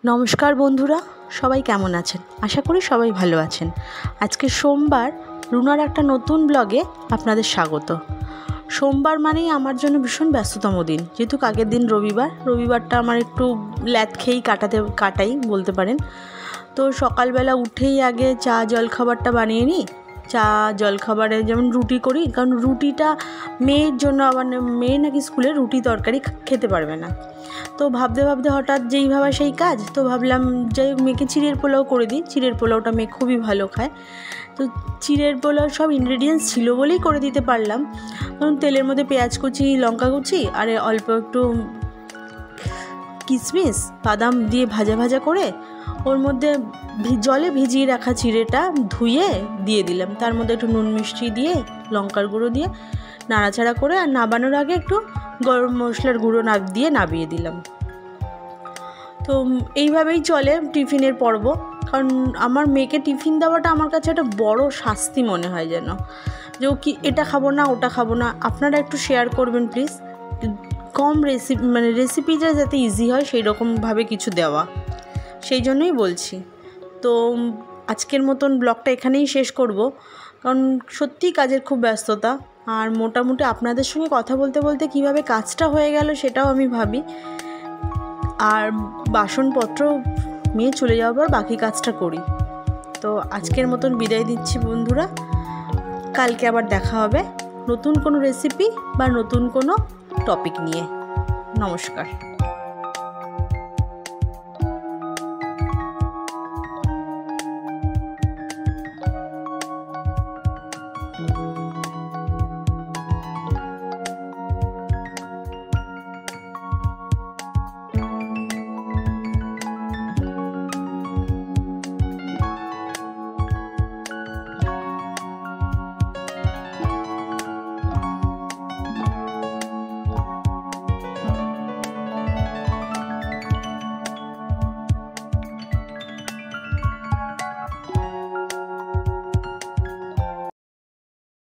নমস্কার বন্ধুরা, সবাই কেমন আছেন? আশা করি সবাই ভালো আছেন। আজকে সোমবার, রুনার একটা নতুন ব্লগে আপনাদের স্বাগত। সোমবার মানেই আমার জন্য ভীষণ ব্যস্ততম দিন, যেহেতু আগের দিন রবিবারটা আমার একটু ল্যাদ খেয়েই কাটাই বলতে পারেন। তো সকালবেলা উঠেই আগে চা জলখাবারটা বানিয়ে নিই। চা জলখাবারে যেমন রুটি করি, কারণ রুটিটা মেয়ের জন্য, আবার মেয়ে নাকি স্কুলে রুটি তরকারি খেতে পারবে না। তো ভাবতে ভাবতে হঠাৎ যেই ভাবা সেই কাজ, তো ভাবলাম যাই হোক মেয়েকে চিড়ের পোলাও করে দিই। চিড়ের পোলাওটা মেয়ে খুবই ভালো খায়। তো চিড়ের পোলাও সব ইনগ্রেডিয়েন্টস ছিল বলেই করে দিতে পারলাম। কারণ তেলের মধ্যে পেঁয়াজ কুচি, লঙ্কা কুচি আর অল্প একটু কিশমিশ বাদাম দিয়ে ভাজা ভাজা করে ওর মধ্যে জলে ভিজিয়ে রাখা চিড়েটা ধুয়ে দিয়ে দিলাম। তার মধ্যে একটু নুন মিষ্টি দিয়ে, লঙ্কার গুঁড়ো দিয়ে নাড়াচাড়া করে, আর নাবানোর আগে একটু গরম মশলার গুঁড়ো দিয়ে নাবিয়ে দিলাম। তো এইভাবেই চলে টিফিনের পর্ব। কারণ আমার মেয়েকে টিফিন দেওয়াটা আমার কাছে একটা বড় শাস্তি মনে হয়, যেন যে ও কি এটা খাবো না ওটা খাবো না। আপনারা একটু শেয়ার করবেন প্লিজ, কম রেসিপিটা যাতে ইজি হয় সেই রকমভাবে কিছু দেওয়া, সেই জন্যই বলছি। তো আজকের মতন ব্লগটা এখানেই শেষ করব, কারণ সত্যিই কাজের খুব ব্যস্ততা। আর মোটামুটি আপনাদের সঙ্গে কথা বলতে বলতে কিভাবে কাজটা হয়ে গেল সেটাও আমি ভাবি। আর বাসনপত্র মেয়ে চলে যাওয়ার পর বাকি কাজটা করি। তো আজকের মতন বিদায় দিচ্ছি বন্ধুরা। কালকে আবার দেখা হবে নতুন কোনো রেসিপি বা নতুন কোনো টপিক নিয়ে। নমস্কার।